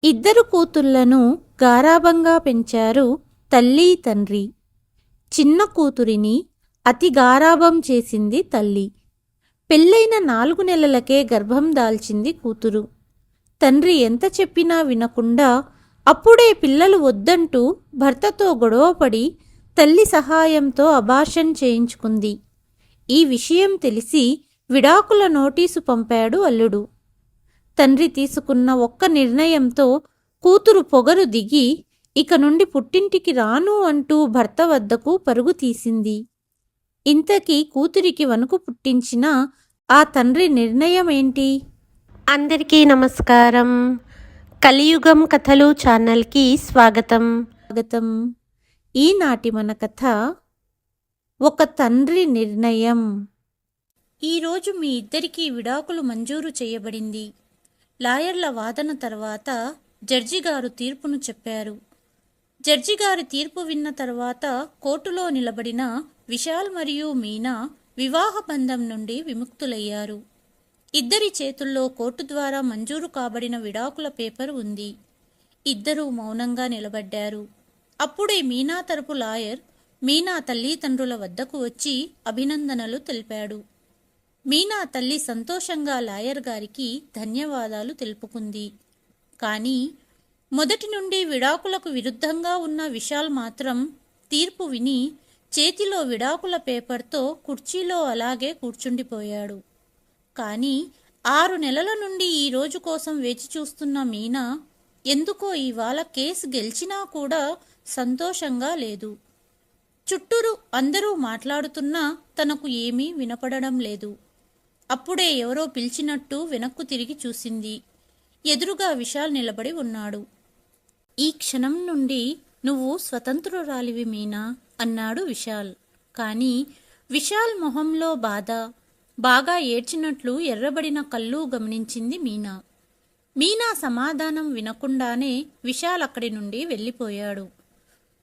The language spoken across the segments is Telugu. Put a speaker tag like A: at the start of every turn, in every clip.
A: ఇద్దరు కూతుళ్లను గారాబంగా పెంచారు తల్లి తండ్రి. చిన్న కూతురిని అతి గారాబం చేసింది తల్లి. పెళ్ళైన 4 నెలలకే గర్భం దాల్చింది కూతురు. తండ్రి ఎంత చెప్పినా వినకుండా అప్పుడే పిల్లలు వద్దంటూ భర్తతో గొడవపడి తల్లి సహాయంతో అబార్షన్ చేయించుకుంది. ఈ విషయం తెలిసి విడాకుల నోటీసు పంపాడు అల్లుడు. తండ్రి తీసుకున్న ఒక్క నిర్ణయంతో కూతురు పొగరు దిగి ఇక నుండి పుట్టింటికి రాను అంటూ భర్త వద్దకు పరుగు తీసింది. ఇంతకీ కూతురికి వణుకు పుట్టించిన ఆ తండ్రి నిర్ణయమేంటి?
B: అందరికీ నమస్కారం. కలియుగం కథలు ఛానల్కి స్వాగతం.
A: ఈనాటి మన కథ ఒక తండ్రి నిర్ణయం. ఈరోజు మీ ఇద్దరికీ విడాకులు మంజూరు చేయబడింది. లాయర్ల వాదన తర్వాత జడ్జి గారు తీర్పును చెప్పారు. జడ్జి గారి తీర్పు విన్న తర్వాత కోర్టులో నిలబడిన విశాల్ మరియు మీనా వివాహ బంధం నుండి విముక్తులయ్యారు. ఇద్దరి చేతుల్లో కోర్టు ద్వారా మంజూరు కాబడిన విడాకుల పేపర్ ఉంది. ఇద్దరూ మౌనంగా నిలబడ్డారు. అప్పుడే మీనా తరపు లాయర్ మీనా తల్లిదండ్రుల వద్దకు వచ్చి అభినందనలు తెలిపాడు. మీనా తల్లి సంతోషంగా లాయర్ గారికి ధన్యవాదాలు తెలుపుకుంది. కానీ మొదటి నుండి విడాకులకు విరుద్ధంగా ఉన్న విశాల్ మాత్రం తీర్పు విని చేతిలో విడాకుల పేపర్తో కుర్చీలో అలాగే కూర్చుండిపోయాడు. కానీ 6 నెలల నుండి ఈ రోజు కోసం వేచి చూస్తున్న మీనా ఎందుకో ఇవాళ కేసు గెలిచినా కూడా సంతోషంగా లేదు. చుట్టూరు అందరూ మాట్లాడుతున్నా తనకు ఏమీ వినపడడం లేదు. అప్పుడే ఎవరో పిలిచినట్టు వెనక్కు తిరిగి చూసింది. ఎదురుగా విశాల్ నిలబడి ఉన్నాడు. ఈ క్షణం నుండి నువ్వు స్వతంత్రురాలివి మీనా అన్నాడు విశాల్. కానీ విశాల్ మొహంలో బాధ, బాగా ఏడ్చినట్లు ఎర్రబడిన కళ్ళు గమనించింది మీనా. మీనా సమాధానం వినకుండానే విశాల్ అక్కడి నుండి వెళ్ళిపోయాడు.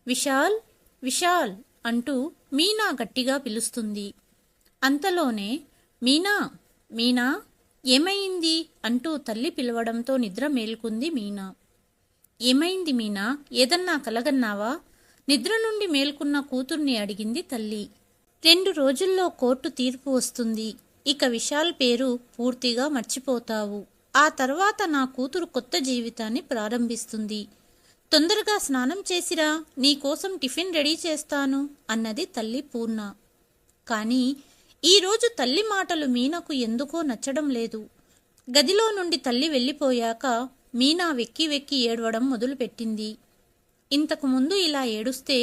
A: విశాల్, విశాల్ అంటూ మీనా గట్టిగా పిలుస్తుంది. అంతలోనే మీనా, మీనా ఏమైంది అంటూ తల్లి పిలవడంతో నిద్ర మేల్కొంది మీనా. ఏమైంది మీనా, ఏదన్నా కలగన్నావా? నిద్ర నుండి మేల్కొన్న కూతుర్ని అడిగింది తల్లి. 2 రోజుల్లో కోర్టు తీర్పు వస్తుంది. ఇక విశాల్ పేరు పూర్తిగా మర్చిపోతావు. ఆ తర్వాత నా కూతురు కొత్త జీవితాన్ని ప్రారంభిస్తుంది. తొందరగా స్నానం చేసిరా, నీకోసం టిఫిన్ రెడీ చేస్తాను అన్నది తల్లి పూర్ణ. కానీ ఈరోజు తల్లి మాటలు మీనాకు ఎందుకో నచ్చడం లేదు. గదిలో నుండి తల్లి వెళ్ళిపోయాక మీనా వెక్కి వెక్కి ఏడవడం మొదలుపెట్టింది. ఇంతకు ముందు ఇలా ఏడుస్తే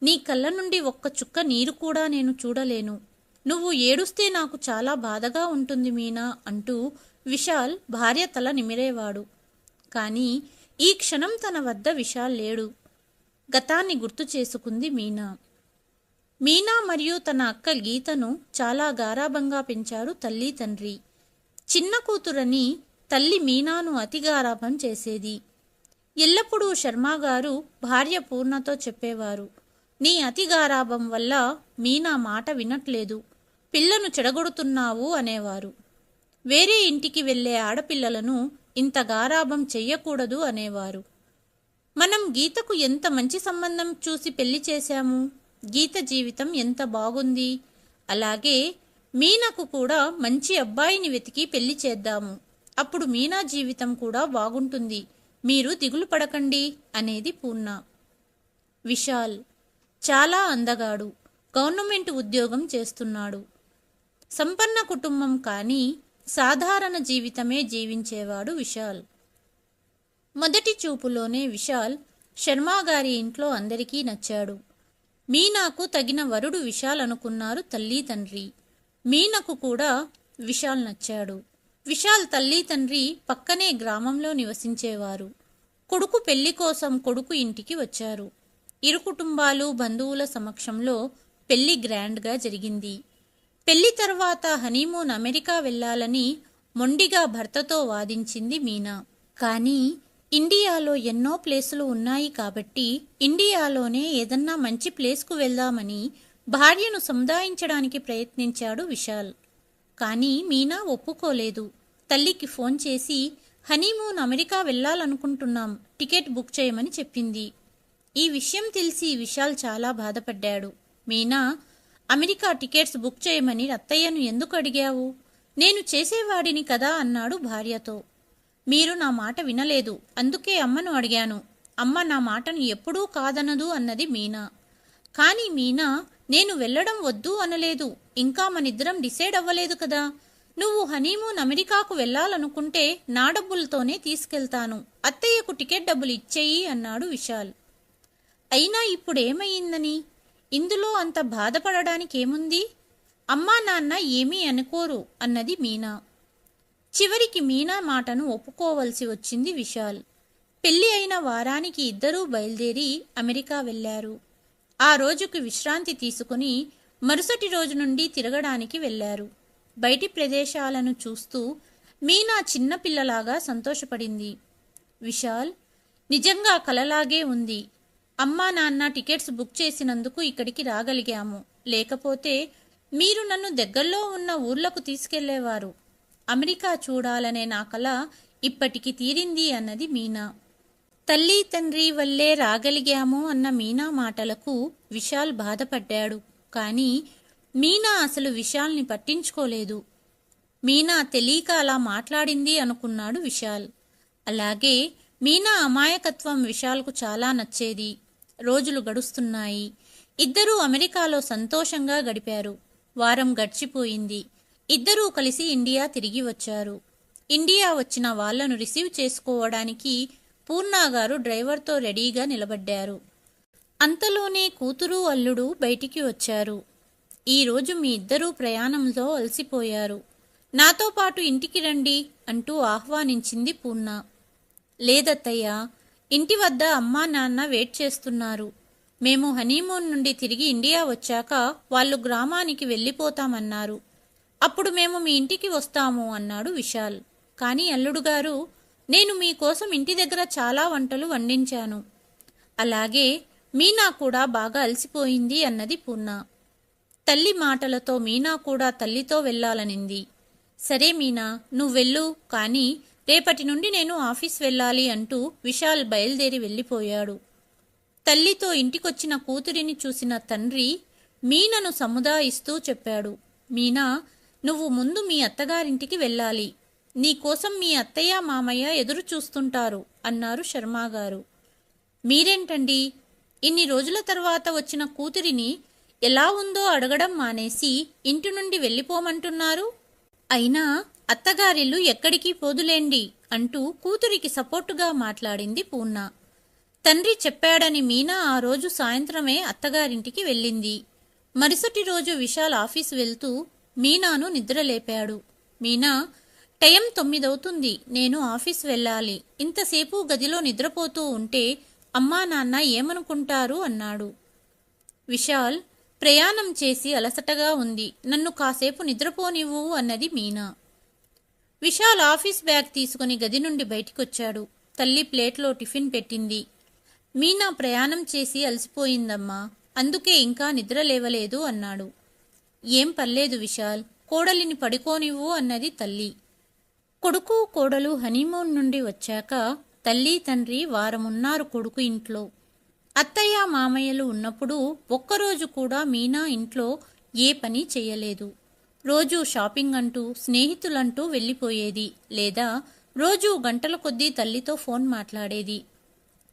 A: నీ కళ్ళ నుండి ఒక్క చుక్క నీరు కూడా నేను చూడలేను. నువ్వు ఏడుస్తే నాకు చాలా బాధగా ఉంటుంది మీనా అంటూ విశాల్ భార్య తల నిమిరేవాడు. కానీ ఈ క్షణం తన వద్ద విశాల్ లేడు. గతాన్ని గుర్తు చేసుకుంది మీనా. మీనా మరియు తన అక్క గీతను చాలా గారాబంగా పెంచారు తల్లి తండ్రి. చిన్న కూతురని తల్లి మీనాను అతి గారాబం చేసేది. ఎల్లప్పుడూ శర్మగారు భార్య పూర్ణతో చెప్పేవారు, నీ అతి గారాబం వల్ల మీనా మాట వినట్లేదు, పిల్లను చెడగొడుతున్నావు అనేవారు. వేరే ఇంటికి వెళ్లే ఆడపిల్లలను ఇంత గారాబం చెయ్యకూడదు అనేవారు. మనం గీతకు ఎంత మంచి సంబంధం చూసి పెళ్లి చేశాము. గీత జీవితం ఎంత బాగుంది. అలాగే మీనాకు కూడా మంచి అబ్బాయిని వెతికి పెళ్లి చేద్దాము. అప్పుడు మీనా జీవితం కూడా బాగుంటుంది. మీరు దిగులు పడకండి అనేది పూర్ణ. విశాల్ చాలా అందగాడు. గవర్నమెంట్ ఉద్యోగం చేస్తున్నాడు. సంపన్న కుటుంబం కానీ సాధారణ జీవితమే జీవించేవాడు విశాల్. మొదటి చూపులోనే విశాల్ శర్మగారి ఇంట్లో అందరికీ నచ్చాడు. మీనాకు తగిన వరుడు విశాల్ అనుకున్నారు తల్లి తండ్రి. మీనాకు కూడా విశాల్ నచ్చాడు. విశాల్ తల్లి తండ్రి పక్కనే గ్రామంలో నివసించేవారు. కొడుకు పెళ్లి కోసం కొడుకు ఇంటికి వచ్చారు. ఇరు కుటుంబాలు బంధువుల సమక్షంలో పెళ్లి గ్రాండ్గా జరిగింది. పెళ్లి తర్వాత హనీమూన్ అమెరికా వెళ్లాలని మొండిగా భర్తతో వాదించింది మీనా. కానీ ఇండియాలో ఎన్నో ప్లేసులు ఉన్నాయి కాబట్టి ఇండియాలోనే ఏదన్నా మంచి ప్లేస్కు వెళ్దామని భార్యను సముదాయించడానికి ప్రయత్నించాడు విశాల్. కానీ మీనా ఒప్పుకోలేదు. తల్లికి ఫోన్ చేసి హనీమూన్ అమెరికా వెళ్ళాలనుకుంటున్నాం, టికెట్ బుక్ చేయమని చెప్పింది. ఈ విషయం తెలిసి విశాల్ చాలా బాధపడ్డాడు. మీనా, అమెరికా టికెట్స్ బుక్ చేయమని అత్తయ్యను ఎందుకు అడిగావు? నేను చేసేవాడిని కదా అన్నాడు భార్యతో. మీరు నా మాట వినలేదు, అందుకే అమ్మను అడిగాను. అమ్మ నా మాటను ఎప్పుడూ కాదనదు అన్నది మీనా. కానీ మీనా, నేను వెళ్ళడం వద్దు అనలేదు. ఇంకా మనిద్దరం డిసైడ్ అవ్వలేదు కదా. నువ్వు హనీమూన్ అమెరికాకు వెళ్ళాలనుకుంటే నా డబ్బులతోనే తీసుకెళ్తాను. అత్తయ్యకు టికెట్ డబ్బులు ఇచ్చేయి అన్నాడు విశాల్. అయినా ఇప్పుడేమయ్యిందని? ఇందులో అంత బాధపడడానికేముంది? అమ్మా నాన్న ఏమీ అనుకోరు అన్నది మీనా. చివరికి మీనా మాటను ఒప్పుకోవలసి వచ్చింది విశాల్. పెళ్లి అయిన వారానికి ఇద్దరూ బయలుదేరి అమెరికా వెళ్లారు. ఆ రోజుకు విశ్రాంతి తీసుకుని మరుసటి రోజు నుండి తిరగడానికి వెళ్లారు. బయటి ప్రదేశాలను చూస్తూ మీనా చిన్నపిల్లలాగా సంతోషపడింది. విశాల్, నిజంగా కలలాగే ఉంది. అమ్మా నాన్న టికెట్స్ బుక్ చేసినందుకు ఇక్కడికి రాగలిగాము. లేకపోతే మీరు నన్ను దగ్గరలో ఉన్న ఊర్లకు తీసుకెళ్లేవారు. అమెరికా చూడాలనే నా కల ఇప్పటికి తీరింది అన్నది మీనా. తల్లి తండ్రి వల్లే రాగలిగాము అన్న మీనా మాటలకు విశాల్ బాధపడ్డాడు. కానీ మీనా అసలు విశాల్ని పట్టించుకోలేదు. మీనా తెలియక అలా మాట్లాడింది అనుకున్నాడు విశాల్. అలాగే మీనా అమాయకత్వం విశాల్కు చాలా నచ్చేది. రోజులు గడుస్తున్నాయి. ఇద్దరూ అమెరికాలో సంతోషంగా గడిపారు. వారం గడిచిపోయింది. ఇద్దరూ కలిసి ఇండియా తిరిగి వచ్చారు. ఇండియా వచ్చిన వాళ్లను రిసీవ్ చేసుకోవడానికి పూర్ణాగారు డ్రైవర్తో రెడీగా నిలబడ్డారు. అంతలోనే కూతురు అల్లుడు బయటికి వచ్చారు. ఈరోజు మీ ఇద్దరూ ప్రయాణంలో అలసిపోయారు. నాతో పాటు ఇంటికి రండి అంటూ ఆహ్వానించింది పూర్ణ. లేదత్తయ్యా, ఇంటి వద్ద అమ్మా నాన్న వెయిట్ చేస్తున్నారు. మేము హనీమూన్ నుండి తిరిగి ఇండియా వచ్చాక వాళ్ళు గ్రామానికి వెళ్ళిపోతామన్నారు. అప్పుడు మేము మీ ఇంటికి వస్తాము అన్నాడు విశాల్. కానీ అల్లుడుగారు, నేను మీకోసం ఇంటి దగ్గర చాలా వంటలు వండించాను. అలాగే మీనా కూడా బాగా అలసిపోయింది అన్నది పూర్ణ. తల్లి మాటలతో మీనా కూడా తల్లితో వెళ్లాలనింది. సరే మీనా, నువ్వెళ్ళు, కానీ రేపటి నుండి నేను ఆఫీస్ వెళ్ళాలి అంటూ విశాల్ బయలుదేరి వెళ్ళిపోయాడు. తల్లితో ఇంటికొచ్చిన కూతురిని చూసిన తండ్రి మీనను సముదాయిస్తూ చెప్పాడు. మీనా, నువ్వు ముందు మీ అత్తగారింటికి వెళ్ళాలి. నీకోసం మీ అత్తయ్య మామయ్య ఎదురు చూస్తుంటారు అన్నారు శర్మగారు. మీరేంటండి, ఇన్ని రోజుల తర్వాత వచ్చిన కూతురిని ఎలా ఉందో అడగడం మానేసి ఇంటి నుండి వెళ్ళిపోమంటున్నారు? అయినా అత్తగారిల్లు ఎక్కడికి పోదులేండి అంటూ కూతురికి సపోర్టుగా మాట్లాడింది పూర్ణ. తండ్రి చెప్పాడని మీనా ఆ రోజు సాయంత్రమే అత్తగారింటికి వెళ్ళింది. మరుసటి రోజు విశాల్ ఆఫీసు వెళ్తూ మీనాను నిద్రలేపాడు. మీనా, టైం 9 అవుతుంది, నేను ఆఫీస్ వెళ్ళాలి. ఇంతసేపు గదిలో నిద్రపోతూ ఉంటే అమ్మా నాన్న ఏమనుకుంటారు అన్నాడు. విశాల్, ప్రయాణం చేసి అలసటగా ఉంది, నన్ను కాసేపు నిద్రపోనివ్వు అన్నది మీనా. విశాల్ ఆఫీస్ బ్యాగ్ తీసుకుని గది నుండి బయటికొచ్చాడు. తల్లి ప్లేట్లో టిఫిన్ పెట్టింది. మీనా ప్రయాణం చేసి అలసిపోయిందమ్మా, అందుకే ఇంకా నిద్ర లేవలేదు అన్నాడు. ఏం పర్లేదు విశాల్, కోడలిని పడుకోనివ్వు అన్నది తల్లి. కొడుకు కోడలు హనీమూన్ నుండి వచ్చాక తల్లి తండ్రి వారమున్నారు కొడుకు ఇంట్లో. అత్తయ్య మామయ్యలు ఉన్నప్పుడు ఒక్కరోజు కూడా మీనా ఇంట్లో ఏ పని చెయ్యలేదు. రోజూ షాపింగ్ అంటూ స్నేహితులంటూ వెళ్ళిపోయేది, లేదా రోజూ గంటల కొద్దీ తల్లితో ఫోన్ మాట్లాడేది.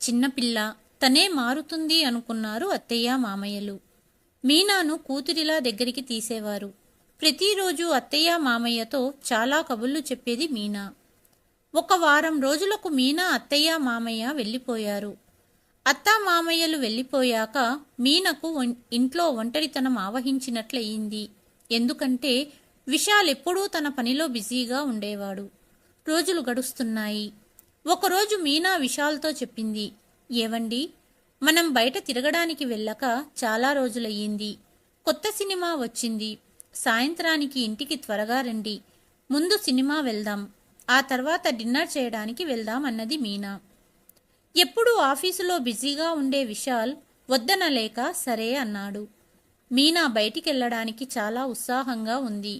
A: చిన్నపిల్ల, తనే మారుతుంది అనుకున్నారు అత్తయ్య మామయ్యలు. మీనాను కూతురిలా దగ్గరికి తీసేవారు. ప్రతిరోజు అత్తయ్య మామయ్యతో చాలా కబుర్లు చెప్పేది మీనా. ఒక వారం రోజులకు మీనా అత్తయ్య మామయ్య వెళ్ళిపోయారు. అత్తా మామయ్యలు వెళ్ళిపోయాక మీనకు ఇంట్లో ఒంటరితనం ఆవహించినట్లయింది. ఎందుకంటే విశాల్ ఎప్పుడూ తన పనిలో బిజీగా ఉండేవాడు. రోజులు గడుస్తున్నాయి. ఒకరోజు మీనా విశాల్తో చెప్పింది, ఏవండి, మనం బయట తిరగడానికి వెళ్ళక చాలా రోజులయ్యింది. కొత్త సినిమా వచ్చింది. సాయంత్రానికి ఇంటికి త్వరగా రండి. ముందు సినిమా వెళ్దాం, ఆ తర్వాత డిన్నర్ చేయడానికి వెళ్దాం అన్నది మీనా. ఎప్పుడూ ఆఫీసులో బిజీగా ఉండే విశాల్ వద్దనలేక సరే అన్నాడు. మీనా బయటికెళ్లడానికి చాలా ఉత్సాహంగా ఉంది.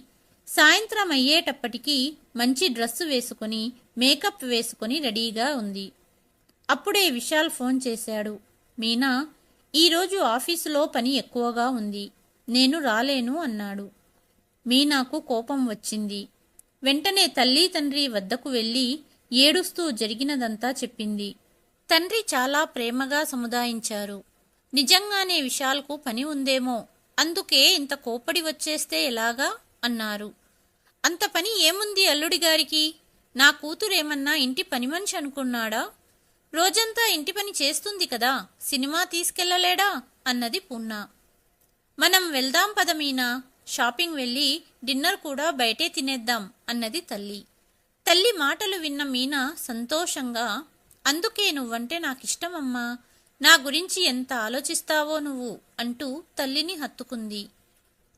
A: సాయంత్రం అయ్యేటప్పటికీ మంచి డ్రెస్సు వేసుకుని మేకప్ వేసుకొని రెడీగా ఉంది. అప్పుడే విశాల్ ఫోన్ చేశాడు. మీనా, ఈరోజు ఆఫీసులో పని ఎక్కువగా ఉంది, నేను రాలేను అన్నాడు. మీనాకు కోపం వచ్చింది. వెంటనే తల్లి తండ్రి వద్దకు వెళ్ళి ఏడుస్తూ జరిగినదంతా చెప్పింది. తండ్రి చాలా ప్రేమగా సముదాయించారు. నిజంగానే విశాల్కు పని ఉందేమో, అందుకే ఇంత కోపడి వచ్చేస్తే ఎలాగా అన్నారు. అంత పని ఏముంది అల్లుడిగారికి? నా కూతురేమన్నా ఇంటి పని మనిషి అనుకున్నాడా? రోజంతా ఇంటి పని చేస్తుంది కదా, సినిమా తీసుకెళ్లలేడా అన్నది పూర్ణ. మనం వెళ్దాం పద మీనా, షాపింగ్ వెళ్ళి డిన్నర్ కూడా బయటే తినేద్దాం అన్నది తల్లి. తల్లి మాటలు విన్న మీనా సంతోషంగా, అందుకే నువ్వంటే నాకిష్టమమ్మా, నా గురించి ఎంత ఆలోచిస్తావో నువ్వు అంటూ తల్లిని హత్తుకుంది.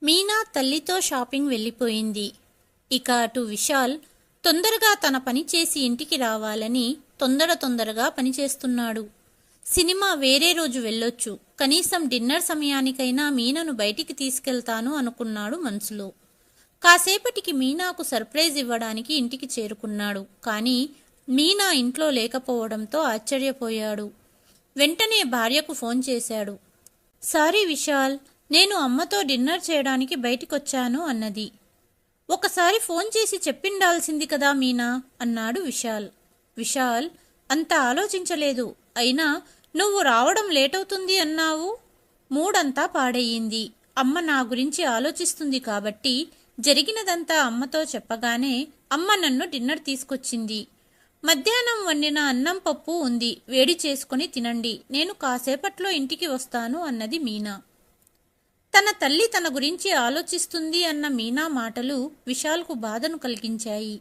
A: మీనా తల్లితో షాపింగ్ వెళ్ళిపోయింది. ఇక అటు విశాల్ తొందరగా తన పని చేసి ఇంటికి రావాలని తొందరగా పనిచేస్తున్నాడు. సినిమా వేరే రోజు వెళ్ళొచ్చు, కనీసం డిన్నర్ సమయానికైనా మీనాను బయటికి తీసుకెళ్తాను అనుకున్నాడు మనసులో. కాసేపటికి మీనాకు సర్ప్రైజ్ ఇవ్వడానికి ఇంటికి చేరుకున్నాడు. కానీ మీనా ఇంట్లో లేకపోవడంతో ఆశ్చర్యపోయాడు. వెంటనే భార్యకు ఫోన్ చేశాడు. సారీ విశాల్, నేను అమ్మతో డిన్నర్ చేయడానికి బయటికొచ్చాను అన్నది. ఒకసారి ఫోన్ చేసి చెప్పిండాల్సింది కదా మీనా అన్నాడు విశాల్. విశాల్ అంత ఆలోచించలేదు. అయినా నువ్వు రావడం లేటవుతుంది అన్నావు. మూడంతా పాడయ్యింది. అమ్మ నా గురించి ఆలోచిస్తుంది కాబట్టి జరిగినదంతా అమ్మతో చెప్పగానే అమ్మ నన్ను డిన్నర్ తీసుకొచ్చింది. మధ్యాహ్నం వండిన అన్నం పప్పు ఉంది, వేడి చేసుకుని తినండి, నేను కాసేపట్లో ఇంటికి వస్తాను అన్నది మీనా. తన తల్లి తన గురించి ఆలోచిస్తుంది అన్న మీనా మాటలు విశాల్కు బాధను కలిగించాయి.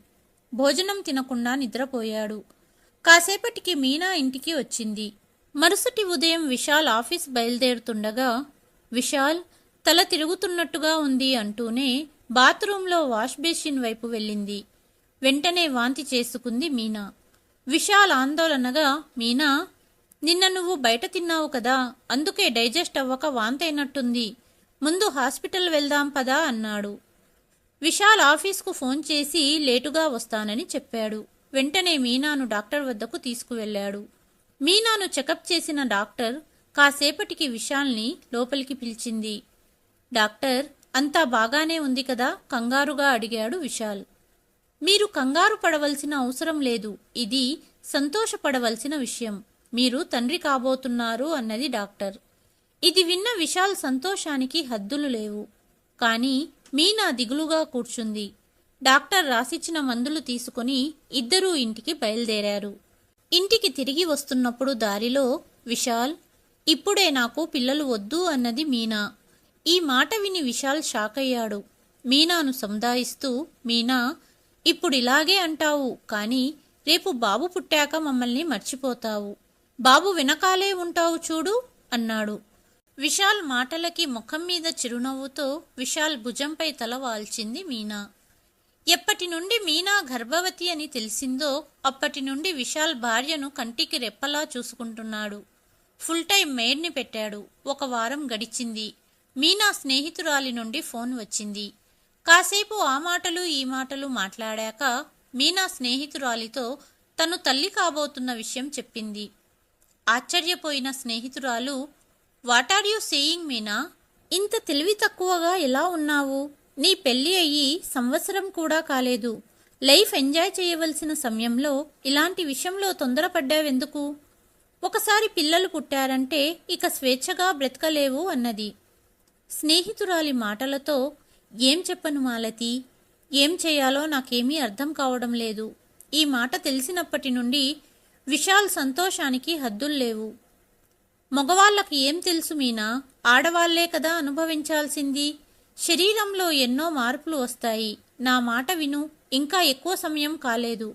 A: భోజనం తినకుండా నిద్రపోయాడు. కాసేపటికి మీనా ఇంటికి వచ్చింది. మరుసటి ఉదయం విశాల్ ఆఫీస్ బయలుదేరుతుండగా విశాల్ తల తిరుగుతున్నట్టుగా ఉంది అంటూనే బాత్రూంలో వాష్ బేసిన్ వైపు వెళ్ళింది. వెంటనే వాంతి చేసుకుంది మీనా. విశాల్ ఆందోళనగా, మీనా, నిన్న నువ్వు బయట తిన్నావు కదా, అందుకే డైజెస్ట్ అవ్వక వాంతైనట్టుంది, ముందు హాస్పిటల్ వెళ్దాం పదా అన్నాడు. విశాల్ ఆఫీస్కు ఫోన్ చేసి లేటుగా వస్తానని చెప్పాడు. వెంటనే మీనాను డాక్టర్ వద్దకు తీసుకువెళ్లాడు. మీనాను చెకప్ చేసిన డాక్టర్ కాసేపటికి విశాల్ని లోపలికి పిలిచింది. డాక్టర్, అంతా బాగానే ఉంది కదా, కంగారుగా అడిగాడు విశాల్. మీరు కంగారు పడవలసిన అవసరం లేదు, ఇది సంతోషపడవలసిన విషయం, మీరు తండ్రి కాబోతున్నారు అన్నది డాక్టర్. ఇది విన్న విశాల్ సంతోషానికి హద్దులు లేవు. కానీ మీనా దిగులుగా కూర్చుంది. డాక్టర్ రాసిచ్చిన మందులు తీసుకుని ఇద్దరూ ఇంటికి బయలుదేరారు. ఇంటికి తిరిగి వస్తున్నప్పుడు దారిలో విశాల్, ఇప్పుడే నాకు పిల్లలు వద్దు అన్నది మీనా. ఈ మాట విని విశాల్ షాక్ అయ్యాడు. మీనాను సముదాయిస్తూ, మీనా, ఇప్పుడిలాగే అంటావు, కానీ రేపు బాబు పుట్టాక మమ్మల్ని మర్చిపోతావు, బాబు వెనకాలే ఉంటావు చూడు అన్నాడు. విశాల్ మాటలకి ముఖం మీద చిరునవ్వుతో విశాల్ భుజంపై తల వాల్చింది మీనా. ఎప్పటి నుండి మీనా గర్భవతి అని తెలిసిందో అప్పటి నుండి విశాల్ భార్యను కంటికి రెప్పలా చూసుకుంటున్నాడు. ఫుల్ టైం మెయిడ్ని పెట్టాడు. 1 వారం గడిచింది. మీనా స్నేహితురాలి నుండి ఫోన్ వచ్చింది. కాసేపు ఆ మాటలు ఈ మాటలు మాట్లాడాక మీనా స్నేహితురాలితో తను తల్లి కాబోతున్న విషయం చెప్పింది. ఆశ్చర్యపోయిన స్నేహితురాలు, what are you saying Meena, ఇంత తెలివి తక్కువగా ఎలా ఉన్నావు? నీ పెళ్లి అయ్యి సంవత్సరం కూడా కాలేదు. లైఫ్ ఎంజాయ్ చేయవలసిన సమయంలో ఇలాంటి విషయంలో తొందరపడ్డావెందుకు? ఒకసారి పిల్లలు పుట్టారంటే ఇక స్వేచ్ఛగా బ్రతకలేవు అన్నది. స్నేహితురాలి మాటలతో, ఏం చెప్పను మాలతి, ఏం చేయాలో నాకేమీ అర్థం కావడం లేదు. ఈ మాట తెలిసినప్పటి నుండి విశాల్ సంతోషానికి హద్దుల్లేవు. మగవాళ్లకు ఏం తెలుసు మీనా, ఆడవాళ్లే కదా అనుభవించాల్సింది. శరీరంలో ఎన్నో మార్పులు వస్తాయి. నా మాట విను, ఇంకా ఎక్కువ సమయం కాలేదు,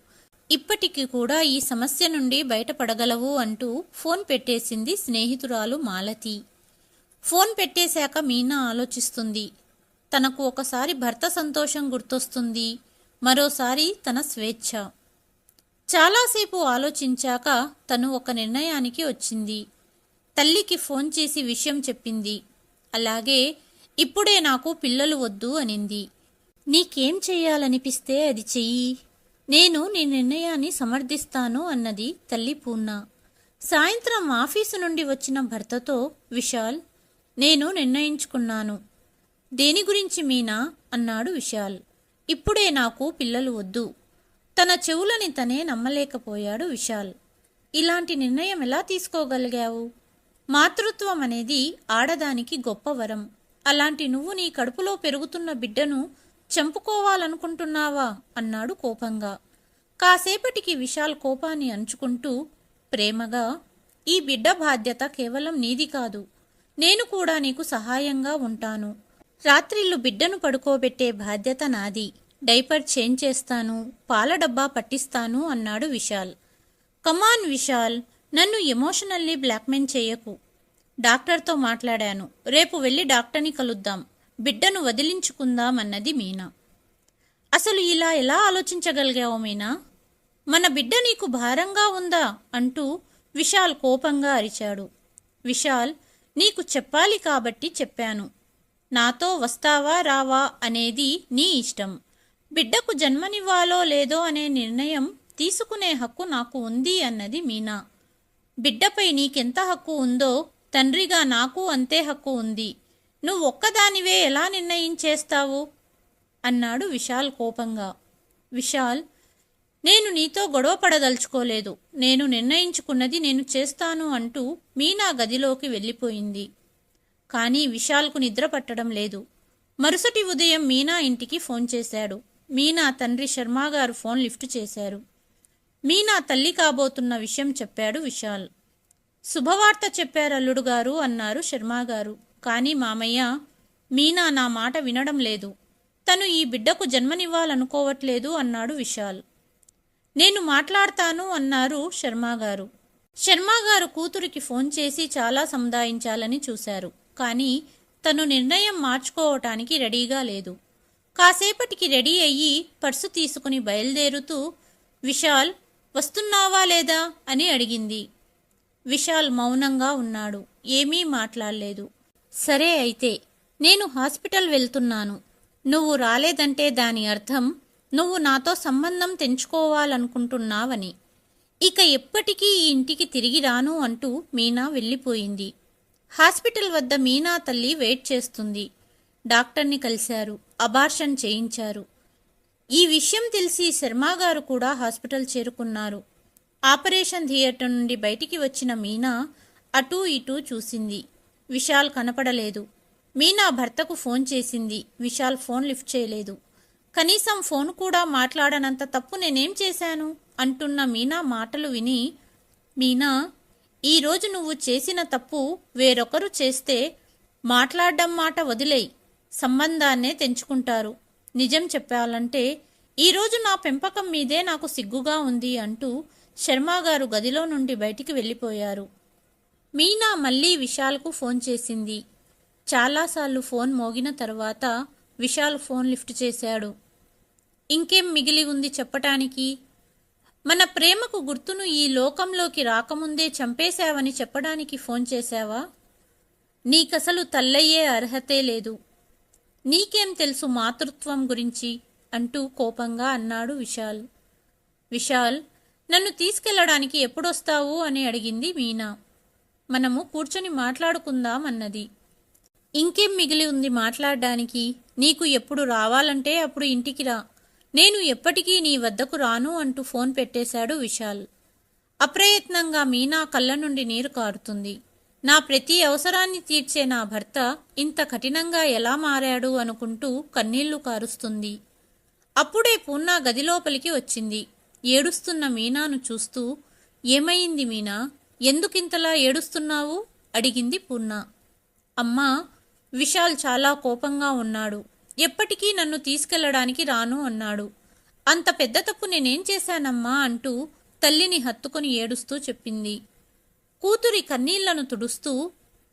A: ఇప్పటికి కూడా ఈ సమస్య నుండి బయటపడగలవు అంటూ ఫోన్ పెట్టేసింది స్నేహితురాలు మాలతి. ఫోన్ పెట్టేశాక మీనా ఆలోచిస్తుంది. తనకు ఒకసారి భర్త సంతోషం గుర్తొస్తుంది, మరోసారి తన స్వేచ్ఛ. చాలాసేపు ఆలోచించాక తను ఒక నిర్ణయానికి వచ్చింది. తల్లికి ఫోన్ చేసి విషయం చెప్పింది. అలాగే ఇప్పుడే నాకు పిల్లలు వద్దు అనింది. నీకేం చెయ్యాలనిపిస్తే అది చెయ్యి, నేను నీ నిర్ణయాన్ని సమర్థిస్తాను అన్నది తల్లి పూర్ణ. సాయంత్రం ఆఫీసు నుండి వచ్చిన భర్తతో విశాల్, నేను నిర్ణయించుకున్నాను. దేని గురించి మీనా అన్నాడు విశాల్. ఇప్పుడే నాకు పిల్లలు వద్దు. తన చెవులని తనే నమ్మలేకపోయాడు విశాల్. ఇలాంటి నిర్ణయం ఎలా తీసుకోగలిగావు? మాతృత్వం అనేది ఆడదానికి గొప్ప వరం. అలాంటి నువ్వు నీ కడుపులో పెరుగుతున్న బిడ్డను చంపుకోవాలనుకుంటున్నావా అన్నాడు కోపంగా. కాసేపటికి విశాల్ కోపాన్ని అణుచుకుంటూ ప్రేమగా, ఈ బిడ్డ బాధ్యత కేవలం నీది కాదు, నేను కూడా నీకు సహాయంగా ఉంటాను. రాత్రిళ్ళు బిడ్డను పడుకోబెట్టే బాధ్యత నాది. డైపర్ చేంజ్ చేస్తాను, పాల డబ్బా పట్టిస్తాను అన్నాడు విశాల్. కమాన్ విశాల్, నన్ను ఎమోషనల్లీ బ్లాక్మెయిల్ చేయకు. డాక్టర్తో మాట్లాడాను, రేపు వెళ్ళి డాక్టర్ని కలుద్దాం, బిడ్డను వదిలించుకుందాం అన్నది మీనా. అసలు ఇలా ఎలా ఆలోచించగలిగావు మీనా? మన బిడ్డ నీకు భారంగా ఉందా అంటూ విశాల్ కోపంగా అరిచాడు. విశాల్, నీకు చెప్పాలి కాబట్టి చెప్పాను. నాతో వస్తావా రావా అనేది నీ ఇష్టం. బిడ్డకు జన్మనివ్వాలో లేదో అనే నిర్ణయం తీసుకునే హక్కు నాకు ఉంది అన్నది మీనా. బిడ్డపై నీకెంత హక్కు ఉందో తండ్రిగా నాకు అంతే హక్కు ఉంది. నువ్వు ఒక్కదానివే ఎలా నిర్ణయించేస్తావు అన్నాడు విశాల్ కోపంగా. విశాల్, నేను నీతో గొడవ పడదలుచుకోలేదు. నేను నిర్ణయించుకున్నది నేను చేస్తాను అంటూ మీనా గదిలోకి వెళ్ళిపోయింది. కానీ విశాల్కు నిద్ర పట్టడం లేదు. మరుసటి ఉదయం మీనా ఇంటికి ఫోన్ చేశాడు. మీనా తండ్రి శర్మగారు ఫోన్ లిఫ్ట్ చేశారు. మీనా తల్లి కాబోతున్న విషయం చెప్పాడు విశాల్. శుభవార్త చెప్పారు అల్లుడు గారు అన్నారు శర్మగారు. కానీ మామయ్య, మీనా నా మాట వినడం లేదు. తను ఈ బిడ్డకు జన్మనివ్వాలనుకోవట్లేదు అన్నాడు విశాల్. నేను మాట్లాడతాను అన్నారు శర్మగారు. శర్మగారు కూతురికి ఫోన్ చేసి చాలా సముదాయించాలని చూశారు. కానీ తను నిర్ణయం మార్చుకోవటానికి రెడీగా లేదు. కాసేపటికి రెడీ అయ్యి పర్సు తీసుకుని బయలుదేరుతూ, విశాల్, వస్తున్నావా లేదా అని అడిగింది. విశాల్ మౌనంగా ఉన్నాడు. ఏమీ మాట్లాడలేదు. సరే అయితే, నేను హాస్పిటల్ వెళ్తున్నాను. నువ్వు రాలేదంటే దాని అర్థం నువ్వు నాతో సంబంధం తెంచుకోవాలనుకుంటున్నావని. ఇక ఎప్పటికీ ఈ ఇంటికి తిరిగి రాను అంటూ మీనా వెళ్ళిపోయింది. హాస్పిటల్ వద్ద మీనా తల్లి వెయిట్ చేస్తుంది. డాక్టర్ని కలిశారు. అబార్షన్ చేయించారు. ఈ విషయం తెలిసి శర్మగారు కూడా హాస్పిటల్ చేరుకున్నారు. ఆపరేషన్ థియేటర్ నుండి బయటికి వచ్చిన మీనా అటూ ఇటూ చూసింది. విశాల్ కనపడలేదు. మీనా భర్తకు ఫోన్ చేసింది. విశాల్ ఫోన్ లిఫ్ట్ చేయలేదు. కనీసం ఫోన్ కూడా మాట్లాడనంత తప్పు నేనేం చేశాను అంటున్న మీనా మాటలు విని, మీనా, ఈరోజు నువ్వు చేసిన తప్పు వేరొకరు చేస్తే మాట్లాడడం మాట వదిలేయి, సంబంధాన్నే తెంచుకుంటారు. నిజం చెప్పాలంటే ఈరోజు నా పెంపకం మీదే నాకు సిగ్గుగా ఉంది అంటూ శర్మగారు గదిలో నుండి బయటికి వెళ్ళిపోయారు. మీనా మళ్ళీ విశాల్కు ఫోన్ చేసింది. చాలాసార్లు ఫోన్ మోగిన తర్వాత విశాల్ ఫోన్ లిఫ్ట్ చేశాడు. ఇంకేం మిగిలి ఉంది చెప్పటానికి? మన ప్రేమకు గుర్తును ఈ లోకంలోకి రాకముందే చంపేశావని చెప్పడానికి ఫోన్ చేశావా? నీకసలు తల్లయ్యే అర్హతే లేదు. నీకేం తెలుసు మాతృత్వం గురించి అంటూ కోపంగా అన్నాడు విశాల్. విశాల్, నన్ను తీసుకెళ్లడానికి ఎప్పుడొస్తావు అని అడిగింది మీనా. మనము కూర్చొని మాట్లాడుకుందాం అన్నది. ఇంకేం మిగిలి ఉంది మాట్లాడడానికి? నీకు ఎప్పుడు రావాలంటే అప్పుడు ఇంటికి రా. నేను ఎప్పటికీ నీ వద్దకు రాను అంటూ ఫోన్ పెట్టేశాడు విశాల్. అప్రయత్నంగా మీనా కళ్ళ నుండి నీరు కారుతుంది. నా ప్రతి అవసరాన్ని తీర్చే నా భర్త ఇంత కఠినంగా ఎలా మారాడు అనుకుంటూ కన్నీళ్లు కారుస్తుంది. అప్పుడే పూర్ణ గదిలోపలికి వచ్చింది. ఏడుస్తున్న మీనాను చూస్తూ, ఏమయింది మీనా, ఎందుకింతలా ఏడుస్తున్నావు అడిగింది పూర్ణ. అమ్మా, విశాల్ చాలా కోపంగా ఉన్నాడు. ఎప్పటికీ నన్ను తీసుకెళ్లడానికి రాను అన్నాడు. అంత పెద్ద తప్పు నేనేం చేశానమ్మా అంటూ తల్లిని హత్తుకుని ఏడుస్తూ చెప్పింది. కూతురి కన్నీళ్లను తుడుస్తూ,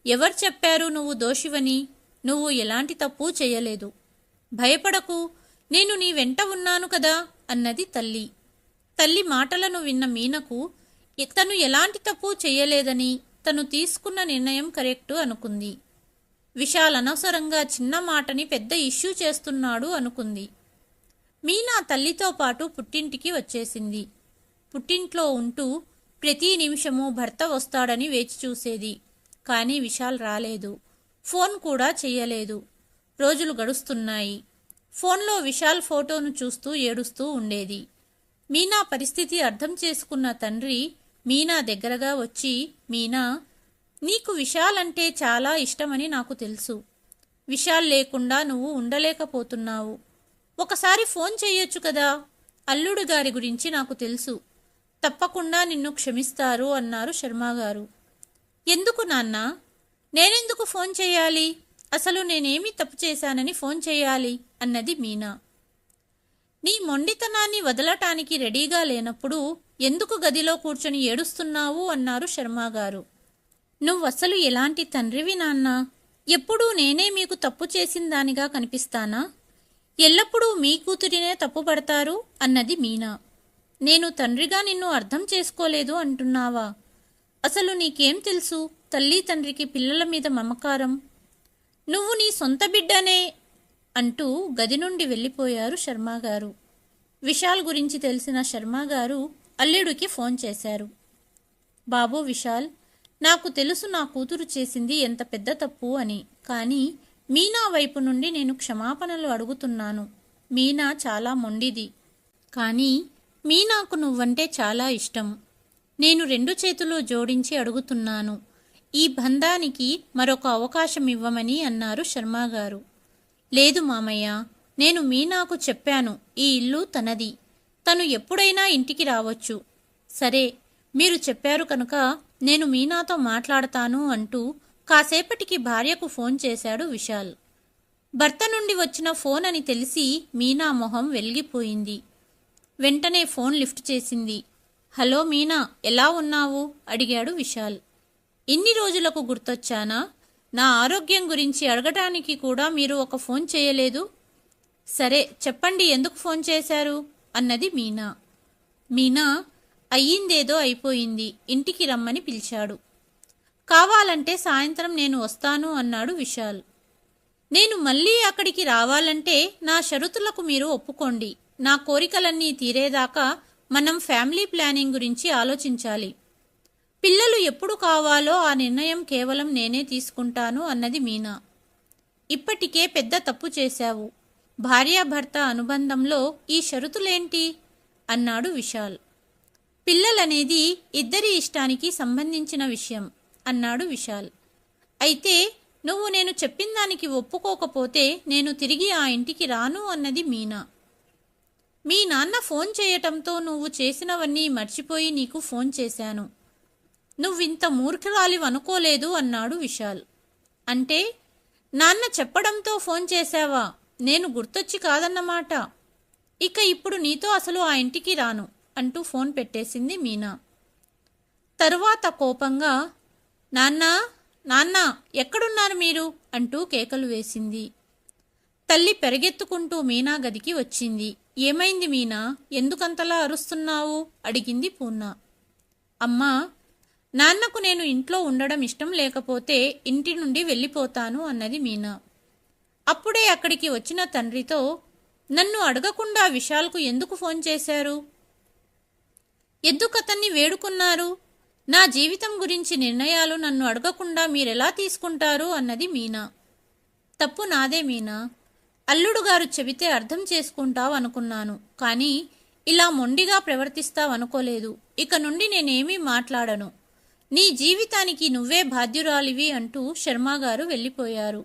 A: ఎవరు చెప్పారు నువ్వు దోషివని? నువ్వు ఎలాంటి తప్పు చేయలేదు. భయపడకు, నేను నీ వెంట ఉన్నాను కదా అన్నది తల్లి. తల్లి మాటలను విన్న మీనకు తను ఎలాంటి తప్పు చేయలేదని, తను తీసుకున్న నిర్ణయం కరెక్టు అనుకుంది. విశాల్ అనవసరంగా చిన్న మాటని పెద్ద ఇష్యూ చేస్తున్నాడు అనుకుంది. మీనా తల్లితో పాటు పుట్టింటికి వచ్చేసింది. పుట్టింట్లో ఉంటూ ప్రతి నిమిషము భర్త వస్తాడని వేచి చూసేది. కానీ విశాల్ రాలేదు. ఫోన్ కూడా చెయ్యలేదు. రోజులు గడుస్తున్నాయి. ఫోన్లో విశాల్ ఫోటోను చూస్తూ ఏడుస్తూ ఉండేది. మీనా పరిస్థితి అర్థం చేసుకున్న తండ్రి మీనా దగ్గరగా వచ్చి, మీనా, నీకు విశాల్ అంటే చాలా ఇష్టమని నాకు తెలుసు. విశాల్ లేకుండా నువ్వు ఉండలేకపోతున్నావు. ఒకసారి ఫోన్ చెయ్యొచ్చు కదా. అల్లుడు గారి గురించి నాకు తెలుసు. తప్పకుండా నిన్ను క్షమిస్తారు అన్నారు శర్మగారు. ఎందుకు నాన్నా? నేనెందుకు ఫోన్ చేయాలి? అసలు నేనేమి తప్పు చేశానని ఫోన్ చేయాలి అన్నది మీనా. నీ మొండితనాన్ని వదలటానికి రెడీగా లేనప్పుడు ఎందుకు గదిలో కూర్చొని ఏడుస్తున్నావు అన్నారు శర్మగారు. నువ్వసలు ఎలాంటి తండ్రివి నాన్నా? ఎప్పుడూ నేనే మీకు తప్పు చేసిందానిగా కనిపిస్తానా? ఎల్లప్పుడూ మీ కూతురినే తప్పుపడతారు అన్నది మీనా. నేను తండ్రిగా నిన్ను అర్థం చేసుకోలేదు అంటున్నావా? అసలు నీకేం తెలుసు తల్లి తండ్రికి పిల్లల మీద మమకారం? నువ్వు నీ సొంత బిడ్డనే అంటూ గది నుండి వెళ్ళిపోయారు శర్మగారు. విశాల్ గురించి తెలిసిన శర్మగారు అల్లుడికి ఫోన్ చేశారు. బాబు విశాల్, నాకు తెలుసు నా కూతురు చేసింది ఎంత పెద్ద తప్పు అని. కానీ మీనా వైపు నుండి నేను క్షమాపణలు అడుగుతున్నాను. మీనా చాలా మొండిది. కానీ మీనాకు నువ్వంటే చాలా ఇష్టం. నేను 2 చేతులు జోడించి అడుగుతున్నాను. ఈ బంధానికి మరొక అవకాశం ఇవ్వమని అన్నారు శర్మగారు. లేదు మామయ్య, నేను మీనాకు చెప్పాను ఈ ఇల్లు తనది. తను ఎప్పుడైనా ఇంటికి రావచ్చు. సరే, మీరు చెప్పారు కనుక నేను మీనాతో మాట్లాడతాను అంటూ కాసేపటికి భార్యకు ఫోన్ చేశాడు విశాల్. భర్త నుండి వచ్చిన ఫోన్ అని తెలిసి మీనా మొహం వెలిగిపోయింది. వెంటనే ఫోన్ లిఫ్ట్ చేసింది. హలో మీనా, ఎలా ఉన్నావు అడిగాడు విశాల్. ఇన్ని రోజులకు గుర్తొచ్చానా? నా ఆరోగ్యం గురించి అడగటానికి కూడా మీరు ఒక ఫోన్ చేయలేదు. సరే చెప్పండి, ఎందుకు ఫోన్ చేశారు అన్నది మీనా. మీనా, అయ్యిందేదో అయిపోయింది, ఇంటికి రమ్మని పిలిచాడు. కావాలంటే సాయంత్రం నేను వస్తాను అన్నాడు విశాల్. నేను మళ్ళీ అక్కడికి రావాలంటే నా షరతులకు మీరు ఒప్పుకోండి. నా కోరికలన్నీ తీరేదాకా మనం ఫ్యామిలీ ప్లానింగ్ గురించి ఆలోచించాలి. పిల్లలు ఎప్పుడు కావాలో ఆ నిర్ణయం కేవలం నేనే తీసుకుంటాను అన్నది మీనా. ఇప్పటికే పెద్ద తప్పు చేశావు. భార్యాభర్త అనుబంధంలో ఈ షరతులేంటి అన్నాడు విశాల్. పిల్లలనేది ఇద్దరి ఇష్టానికి సంబంధించిన విషయం అన్నాడు విశాల్. అయితే నువ్వు నేను చెప్పిన దానికి ఒప్పుకోకపోతే నేను తిరిగి ఆ ఇంటికి రాను అన్నది మీనా. మీ నాన్న ఫోన్ చేయటంతో నువ్వు చేసినవన్నీ మర్చిపోయి నీకు ఫోన్ చేశాను. నువ్వింత మూర్ఖురాలివనుకోలేదు అన్నాడు విశాల్. అంటే నాన్న చెప్పడంతో ఫోన్ చేశావా? నేను గుర్తొచ్చి కాదన్నమాట. ఇక ఇప్పుడు నీతో అసలు ఆ ఇంటికి రాను అంటూ ఫోన్ పెట్టేసింది మీనా. తరువాత కోపంగా, నాన్నా, నాన్నా, ఎక్కడున్నారు మీరు అంటూ కేకలు వేసింది. తల్లి పెరిగెత్తుకుంటూ మీనా గదికి వచ్చింది. ఏమైంది మీనా, ఎందుకంతలా అరుస్తున్నావు అడిగింది పూర్ణ. అమ్మా, నాన్నకు నేను ఇంట్లో ఉండడం ఇష్టం లేకపోతే ఇంటి నుండి వెళ్ళిపోతాను అన్నది మీనా. అప్పుడే అక్కడికి వచ్చిన తండ్రితో, నన్ను అడగకుండా విశాల్కు ఎందుకు ఫోన్ చేశారు? ఎందుకతన్ని వేడుకున్నారు? నా జీవితం గురించి నిర్ణయాలు నన్ను అడగకుండా మీరెలా తీసుకుంటారు అన్నది మీనా. తప్పు నాదే మీనా. అల్లుడు గారు చెబితే అర్థం చేసుకుంటావు అనుకున్నాను. కానీ ఇలా మొండిగా ప్రవర్తిస్తావనుకోలేదు. ఇక నుండి నేనేమీ మాట్లాడను. నీ జీవితానికి నువ్వే బాధ్యురాలివి అంటూ శర్మగారు వెళ్ళిపోయారు.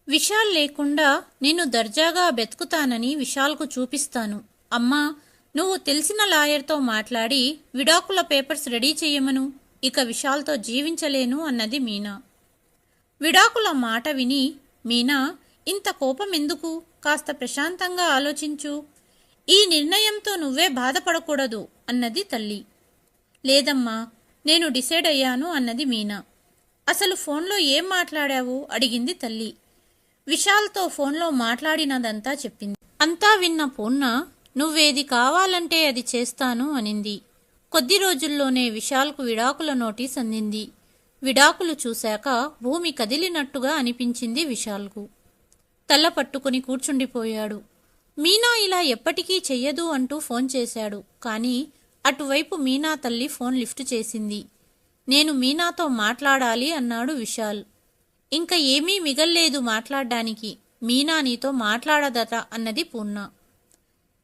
A: విశాల్ లేకుండా నేను దర్జాగా బెతుకుతానని విశాల్కు చూపిస్తాను. అమ్మా, నువ్వు తెలిసిన లాయర్తో మాట్లాడి విడాకుల పేపర్స్ రెడీ చెయ్యమను. ఇక విశాల్తో జీవించలేను అన్నది మీనా. విడాకుల మాట విని, మీనా, ఇంత కోపం ఎందుకు? కాస్త ప్రశాంతంగా ఆలోచించు. ఈ నిర్ణయంతో నువ్వే బాధపడకూడదు అన్నది తల్లి. లేదమ్మా, నేను డిసైడ్ అయ్యాను అన్నది మీనా. అసలు ఫోన్లో ఏం మాట్లాడావు అడిగింది తల్లి. విశాల్తో ఫోన్లో మాట్లాడినదంతా చెప్పింది. అంతా విన్న పూర్ణ, నువ్వేది కావాలంటే అది చేస్తాను అనింది. కొద్ది రోజుల్లోనే విశాల్కు విడాకుల నోటీస్ అందింది. విడాకులు చూశాక భూమి కదిలినట్టుగా అనిపించింది విశాల్కు. తల పట్టుకుని కూర్చుండిపోయాడు. మీనా ఇలా ఎప్పటికీ చెయ్యదు అంటూ ఫోన్ చేశాడు. కానీ అటువైపు మీనా తల్లి ఫోన్ లిఫ్ట్ చేసింది. నేను మీనాతో మాట్లాడాలి అన్నాడు విశాల్. ఇంకా ఏమీ మిగల్లేదు మాట్లాడ్డానికి. మీనా నీతో మాట్లాడదట అన్నది పూర్ణ.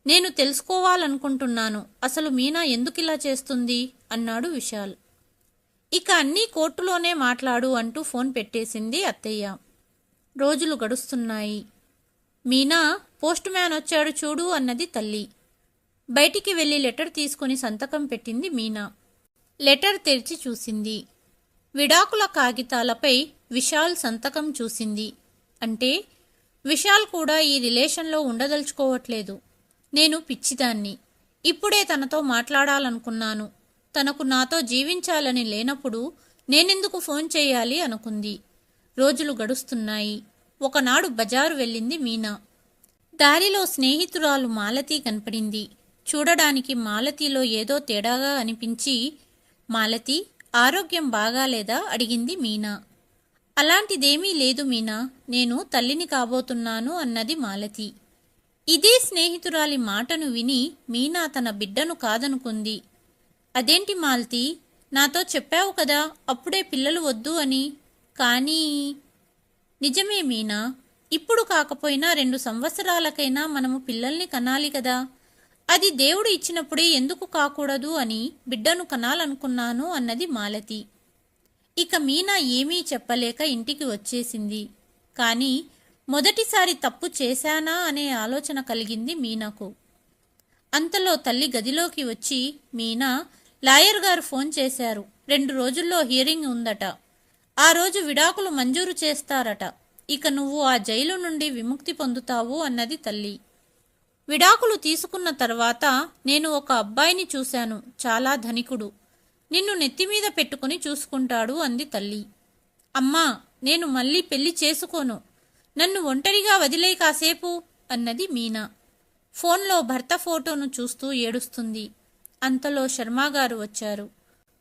A: నేను తెలుసుకోవాలనుకుంటున్నాను, అసలు మీనా ఎందుకిలా చేస్తుంది అన్నాడు విశాల్. ఇక అన్నీ కోర్టులోనే మాట్లాడు అంటూ ఫోన్ పెట్టేసింది అత్తయ్య. రోజులు గడుస్తున్నాయి. మీనా పోస్ట్ మ్యాన్ వచ్చాడు చూడు అన్నది తల్లి. బయటికి వెళ్లి లెటర్ తీసుకుని సంతకం పెట్టింది మీనా. లెటర్ తెరిచి చూసింది. విడాకుల కాగితాలపై విశాల్ సంతకం చూసింది. అంటే విశాల్ కూడా ఈ రిలేషన్లో ఉండదలుచుకోవట్లేదు. నేను పిచ్చిదాన్ని. ఇప్పుడే తనతో మాట్లాడాలనుకున్నాను. తనకు నాతో జీవించాలని లేనప్పుడు నేనెందుకు ఫోన్ చేయాలి అనుకుంది. రోజులు గడుస్తున్నాయి. ఒకనాడు బజారు వెళ్ళింది మీనా. దారిలో స్నేహితురాలు మాలతి కనపడింది. చూడడానికి మాలతిలో ఏదో తేడాగా అనిపించి, మాలతి, ఆరోగ్యం బాగాలేదా అడిగింది మీనా. అలాంటిదేమీ లేదు మీనా, నేను తల్లిని కాబోతున్నాను అన్నది మాలతి. ఇదే స్నేహితురాలి మాటను విని మీనా తన బిడ్డను కాదనుకుంది. అదేంటి మాలతి, నాతో చెప్పావు కదా అప్పుడే పిల్లలు వద్దు అని. కానీ నిజమే మీనా, ఇప్పుడు కాకపోయినా 2 సంవత్సరాలకైనా మనము పిల్లల్ని కనాలి కదా. అది దేవుడు ఇచ్చినప్పుడే ఎందుకు కాకూడదు అని బిడ్డను కనాలనుకున్నాను అన్నది మాలతి. ఇక మీనా ఏమీ చెప్పలేక ఇంటికి వచ్చేసింది. కానీ మొదటిసారి తప్పు చేశానా అనే ఆలోచన కలిగింది మీనాకు. అంతలో తల్లి గదిలోకి వచ్చి, మీనా, లాయర్ గారు ఫోన్ చేశారు. 2 రోజుల్లో హియరింగ్ ఉందట. ఆ రోజు విడాకులు మంజూరు చేస్తారట. ఇక నువ్వు ఆ జైలు నుండి విముక్తి పొందుతావు అన్నది తల్లి. విడాకులు తీసుకున్న తర్వాత నేను ఒక అబ్బాయిని చూశాను, చాలా ధనికుడు. నిన్ను నెత్తిమీద పెట్టుకుని చూసుకుంటాడు అంది తల్లి. అమ్మా, నేను మళ్ళీ పెళ్లి చేసుకోను. నన్ను ఒంటరిగా వదిలేయి కాసేపు అన్నది మీనా. ఫోన్లో భర్త ఫోటోను చూస్తూ ఏడుస్తుంది. అంతలో శర్మగారు వచ్చారు.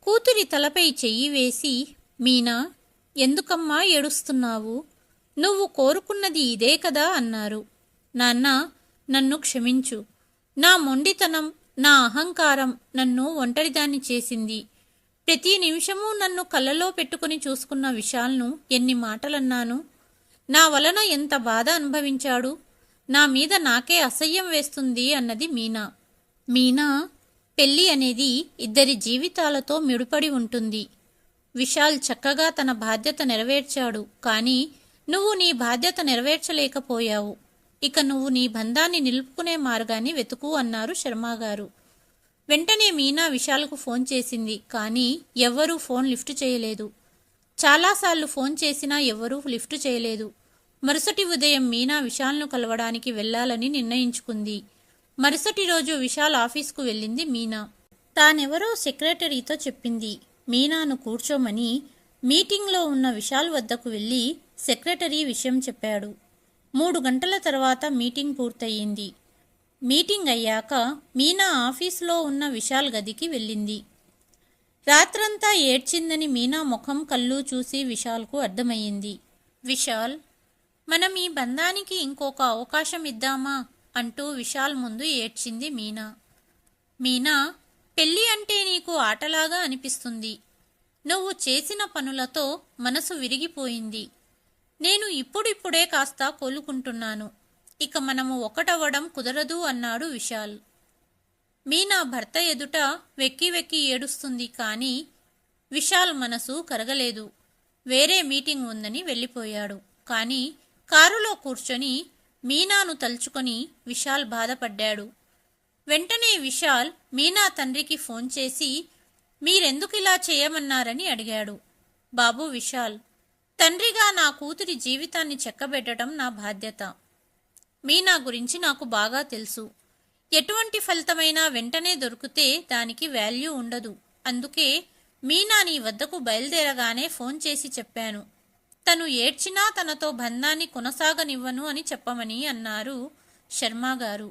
A: కూతురి తలపై చెయ్యి వేసి, మీనా, ఎందుకమ్మా ఏడుస్తున్నావు? నువ్వు కోరుకున్నది ఇదే కదా అన్నారు. నాన్న, నన్ను క్షమించు. నా మొండితనం, నా అహంకారం నన్ను ఒంటరిదాన్ని చేసింది. ప్రతి నిమిషమూ నన్ను కళ్ళలో పెట్టుకుని చూసుకున్న విశాల్ను ఎన్ని మాటలన్నాను. నా వలన ఎంత బాధ అనుభవించాడు. నా మీద నాకే అసహ్యం వేస్తుంది అన్నది మీనా. మీనా, పెళ్లి అనేది ఇద్దరి జీవితాలతో ముడిపడి ఉంటుంది. విశాల్ చక్కగా తన బాధ్యత నెరవేర్చాడు. కానీ నువ్వు నీ బాధ్యత నెరవేర్చలేకపోయావు. ఇక నువ్వు నీ బంధాన్ని నిలుపుకునే మార్గాన్ని వెతుకు అన్నారు శర్మగారు. వెంటనే మీనా విశాల్కు ఫోన్ చేసింది. కానీ ఎవ్వరూ ఫోన్ లిఫ్ట్ చేయలేదు. చాలాసార్లు ఫోన్ చేసినా ఎవ్వరూ లిఫ్ట్ చేయలేదు. మరుసటి ఉదయం మీనా విశాల్ను కలవడానికి వెళ్లాలని నిర్ణయించుకుంది. మరుసటి రోజు విశాల్ ఆఫీస్కు వెళ్ళింది మీనా. తానెవరో సెక్రటరీతో చెప్పింది. మీనాను కూర్చోమని. మీటింగ్లో ఉన్న విశాల్ వద్దకు వెళ్ళి సెక్రటరీ విషయం చెప్పాడు. 3 గంటల తర్వాత మీటింగ్ పూర్తయింది. మీటింగ్ అయ్యాక మీనా ఆఫీసులో ఉన్న విశాల్ గదికి వెళ్ళింది. రాత్రంతా ఏడ్చిందని మీనా ముఖం కళ్ళు చూసి విశాల్కు అర్థమయ్యింది. విశాల్, మనం ఈ బంధానికి ఇంకొక అవకాశం ఇద్దామా అంటూ విశాల్ ముందు ఏడ్చింది మీనా. మీనా, పెళ్ళి అంటే నీకు ఆటలాగా అనిపిస్తుంది. నువ్వు చేసిన పనులతో మనసు విరిగిపోయింది. నేను ఇప్పుడిప్పుడే కాస్త కోలుకుంటున్నాను. ఇక మనము ఒకటవ్వడం కుదరదు అన్నాడు విశాల్. మీనా భర్త ఎదుట వెక్కి వెక్కి ఏడుస్తుంది. కానీ విశాల్ మనసు కరగలేదు. వేరే మీటింగ్ ఉందని వెళ్ళిపోయాడు. కానీ కారులో కూర్చొని మీనాను తలుచుకొని విశాల్ బాధపడ్డాడు. వెంటనే విశాల్ మీనా తండ్రికి ఫోన్ చేసి, మీరెందుకిలా చేయమన్నారని అడిగాడు. బాబు విశాల్, తండ్రిగా నా కూతురి జీవితాన్ని చెక్కబెట్టడం నా బాధ్యత. మీనా గురించి నాకు బాగా తెలుసు. ఎటువంటి ఫలితమైనా వెంటనే దొరికితే దానికి వాల్యూ ఉండదు. అందుకే మీనా నీ వద్దకు బయలుదేరగానే ఫోన్ చేసి చెప్పాను. తను ఏడ్చినా తనతో బంధాన్ని కొనసాగనివ్వను అని చెప్పమని అన్నారు శర్మగారు.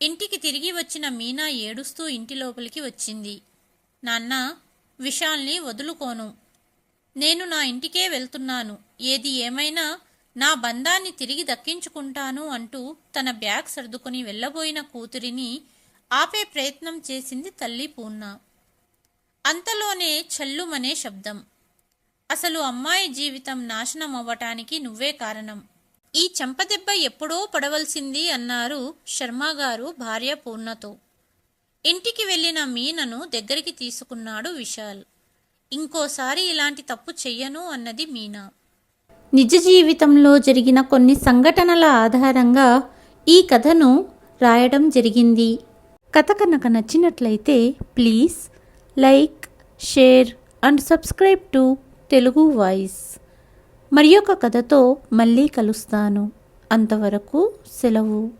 A: ఇంటికి తిరిగి వచ్చిన మీనా ఏడుస్తూ ఇంటి లోపలికి వచ్చింది. నాన్న, విశాల్ని వదులుకోను. నేను నా ఇంటికే వెళ్తున్నాను. ఏది ఏమైనా నా బంధాన్ని తిరిగి దక్కించుకుంటాను అంటూ తన బ్యాగ్ సర్దుకుని వెళ్ళబోయిన కూతురిని ఆపే ప్రయత్నం చేసింది తల్లి పూర్ణ. అంతలోనే చల్లుమనే శబ్దం. అసలు అమ్మాయి జీవితం నాశనం అవ్వటానికి నువ్వే కారణం. ఈ చెంపదెబ్బ ఎప్పుడో పడవలసింది అన్నారు శర్మగారు భార్య పూర్ణతో. ఇంటికి వెళ్ళిన మీనను దగ్గరికి తీసుకున్నాడు విశాల్. ఇంకోసారి ఇలాంటి తప్పు చెయ్యను అన్నది మీనా.
B: నిజ జీవితంలో జరిగిన కొన్ని సంఘటనల ఆధారంగా ఈ కథను రాయడం జరిగింది. కథ కనుక నచ్చినట్లయితే please like, share and subscribe to Telugu voice. మరి ఒక కథతో మళ్ళీ కలుస్తాను. అంతవరకు సెలవు.